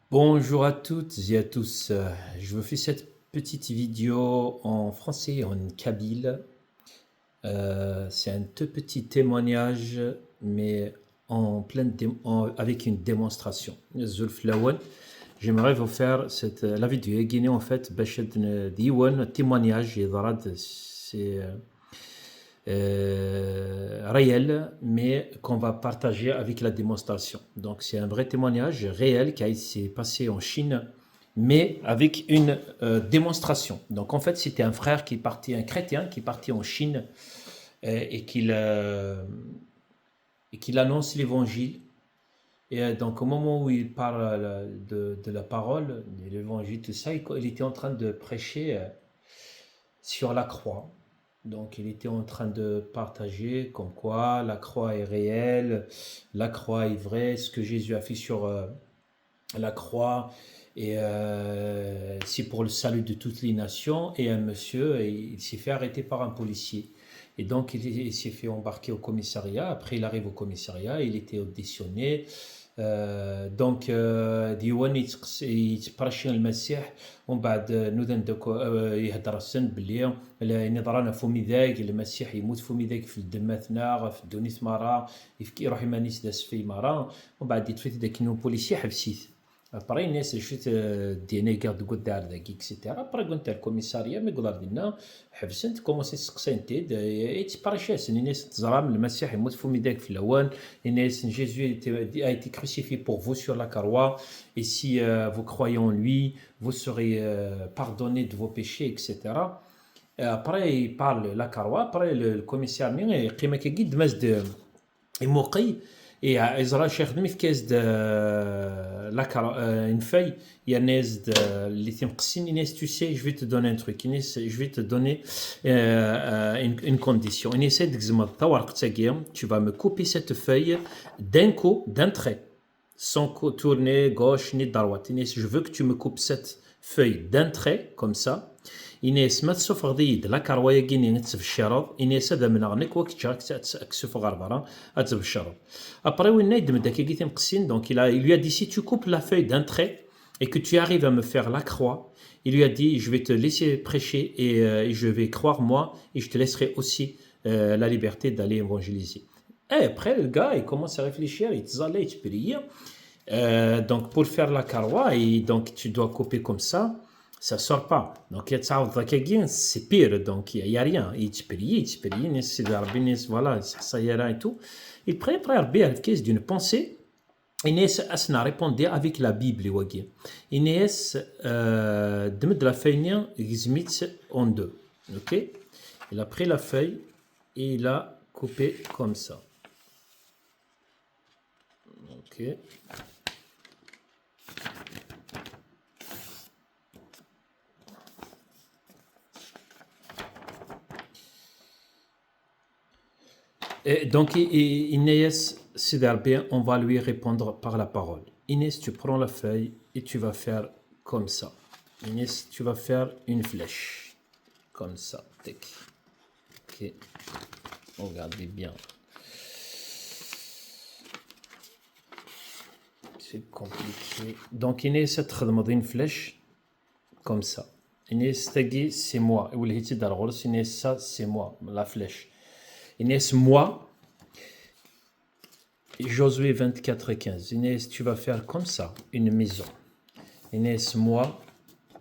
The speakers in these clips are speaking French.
Bonjour à toutes et à tous. Je vous fais cette petite vidéo en français et en kabyle. C'est un tout petit témoignage, mais avec une démonstration. Zulf Lawal, j'aimerais vous faire la vidéo guinée en fait, un témoignage, c'est réel, mais qu'on va partager avec la démonstration. Donc c'est un vrai témoignage réel qui s'est passé en Chine, mais avec une démonstration. Donc en fait, c'était un frère qui est parti, un chrétien qui est parti en Chine et qu'il annonce l'évangile. Et donc au moment où il parle de la parole, de l'évangile, tout ça, il était en train de prêcher sur la croix. Donc il était en train de partager comme quoi la croix est réelle, la croix est vraie, ce que Jésus a fait sur la croix, et c'est pour le salut de toutes les nations. Et un monsieur, il s'est fait arrêter par un policier. Et donc il s'est fait embarquer au commissariat. Après il arrive au commissariat, il était auditionné. دونك ديوان يتبرشي المسيح ومن بعد نودن دوك يهضر السن بلي نظرانا فمي ذاك المسيح يموت فمي ذاك في الدماتنا في الدونيت مرة يروح يمانيس داس في مرة ومن بعد يتفيت داك نو بوليسي حبسيت. Après, الناس شفت دينا قاعد تقول دار ذاك اكسيتيرا. Après قلت الكوميساريا مي قدر دينا حبسنت كومونسي سقسنت يتبارشاسن الناس تزرام المسيح يموت فمي ذاك في الاوان. الناس Jésus a été crucifié pour vous sur la croix et si vous croyez en lui vous serez pardonné de vos péchés, etc. Après il parle la croix. Après le commissaire قيمة كي دمزد موقي et Ezra Shekhdmi فكاز une feuille. Il y a les Inès, tu sais, je vais te donner un truc. Inès, je vais te donner une condition. Inès, tu vas me couper cette feuille d'un coup, d'un trait, sans tourner gauche ni droite. Inès, je veux que tu me coupes cette feuille d'un trait, comme ça. إناس ما تسوف غضيد لا كروايا كيني نتسف الشراب إناس هذا من غنك وقت جاك تسوف غربرة أتسف الشراب. Après وين نايد مدا كي جيتي مقسين donc il lui a dit si tu coupes la feuille d'un trait et que tu arrives à me faire la croix, il lui a dit je vais te laisser prêcher et je vais croire moi et je te laisserai aussi la liberté d'aller évangéliser. Et après le gars il commence à réfléchir, il te il te prie. Donc pour faire la croix et donc tu dois couper comme ça sort pas. Donc c'est pire, donc il y a rien. Il te prie, c'est voilà, ça ira et tout. Il prépare bien la caisse d'une pensée. Inès Asna répondait avec la Bible. Inès de la feuille Gizmitz en deux. Ok. Il a pris la feuille et il a coupé comme ça. Ok. Et donc, Inès Sidarbé, on va lui répondre par la parole. Inès, tu prends la feuille et tu vas faire comme ça. Inès, tu vas faire une flèche. Comme ça. Tic. Ok. Regardez bien. C'est compliqué. Donc, Inès, tu as une flèche comme ça. Inès, c'est moi. Inès, ça, c'est moi, la flèche. Inès, moi, Josué 24, 15. Inès, tu vas faire comme ça, une maison. Inès, moi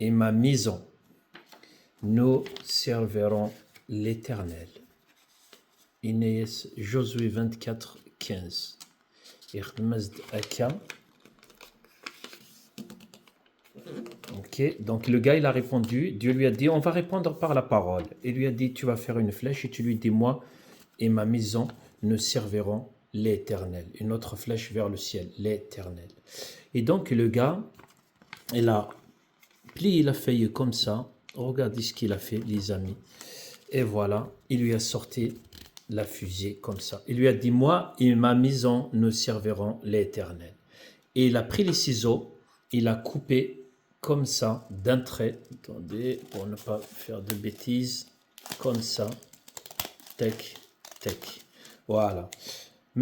et ma maison, nous servirons l'Éternel. Inès, Josué 24, 15. Ok, donc le gars il a répondu, Dieu lui a dit on va répondre par la parole. Il lui a dit tu vas faire une flèche et tu lui dis moi et ma maison nous servirons l'Éternel. Une autre flèche vers le ciel, l'Éternel. Et donc le gars, il a plié la feuille comme ça. Regardez ce qu'il a fait, les amis. Et voilà, il lui a sorti la fusée comme ça. Il lui a dit, moi et ma maison nous servirons l'Éternel. Et il a pris les ciseaux, il a coupé comme ça, d'un trait. Attendez, pour ne pas faire de bêtises. Comme ça. Tac, tac. Voilà.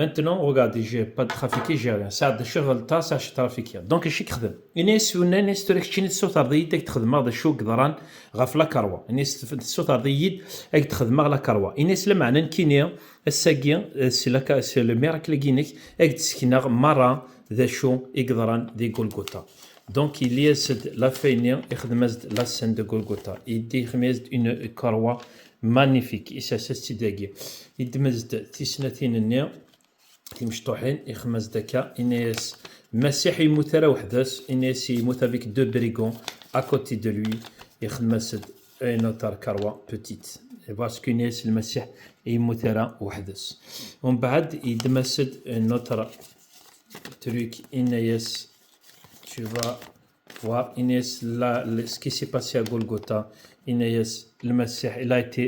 Maintenant, regardez, j'ai pas de trafiqué, j'ai rien. Ça, شغل تاع trafiqué. Donc, اش يخدم؟ الناس والناس تركشين الصوت ارضية تخدم هذا شو قدران غاف لا كروه. الناس الصوت ارضية تخدم لا كروه. الناس لما عنا كينيا الساقيا سي لو ميراكل كينيك تسكينا مرة ذا شو يقدران دي غولغوتا. Donc, il y a la feinien et la scène de Golgotha. Il dit une carwa magnifique. Et ça, c'est ce qu'il il dit tisnatin النيا مشطوحين يخمز دكا إناس مسيح يموت راه وحداس إناس يموت avec deux brigons à côté de lui يخمز une autre كروة petite parce que إناس المسيح يموت راه وحداس ومن بعد يدمسد une autre truc إناس tu vas voir Inès ce qui s'est passé à Golgotha. Inès, le Messie, il a été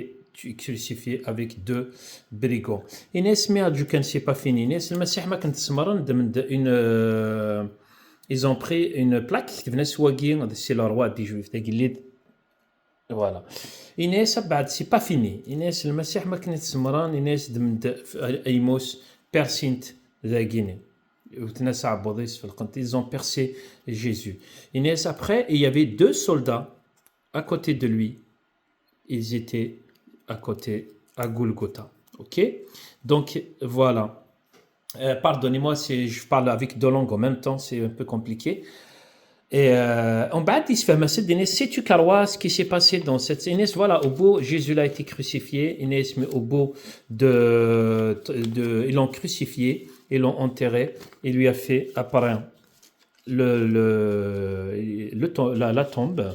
crucifié avec deux brigands. Inès, mais Adjoukan, c'est pas fini. Inès, le Messie, ils ont pris une plaque qui venait soigner, c'est le roi des Juifs. Voilà. Inès, c'est pas fini. Inès, le Messie, Inès, Aimos, Persint, la Guinée. Ils ont percé Jésus. Inès, après, il y avait deux soldats à côté de lui. Ils étaient à côté, à Golgotha. Ok? Donc, voilà. Pardonnez-moi si je parle avec deux langues en même temps, c'est un peu compliqué. Et en bas, il se fait masser d'Inès. Sais-tu, Karoua, ce qui s'est passé dans cette Inès? Voilà, au bout, Jésus a été crucifié. Inès, mais au bout ils l'ont crucifié. Ils l'ont enterré, il lui a fait apparaître la tombe.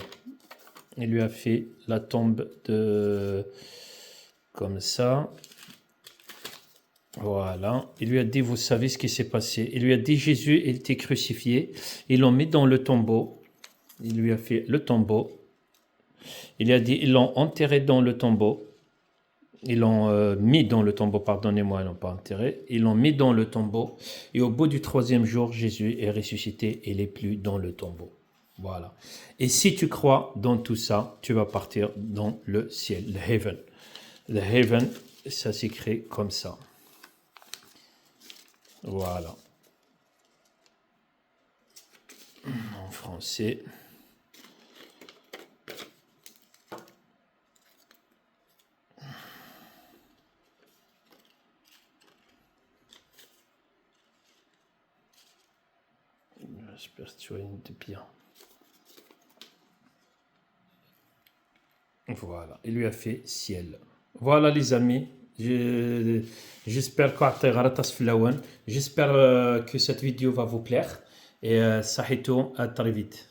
Il lui a fait la tombe comme ça. Voilà. Il lui a dit, vous savez ce qui s'est passé. Il lui a dit, Jésus il était crucifié. Ils l'ont mis dans le tombeau. Il lui a fait le tombeau. Il a dit, ils l'ont enterré dans le tombeau. Ils l'ont mis dans le tombeau, pardonnez-moi, ils l'ont pas enterré. Ils l'ont mis dans le tombeau. Et au bout du troisième jour, Jésus est ressuscité et il n'est plus dans le tombeau. Voilà. Et si tu crois dans tout ça, tu vas partir dans le ciel, le heaven. Le heaven, ça s'écrit comme ça. Voilà. En français. J'espère que tu as une de bien. Voilà, il lui a fait ciel. Voilà les amis, j'espère que cette vidéo va vous plaire et Sahito, à très vite.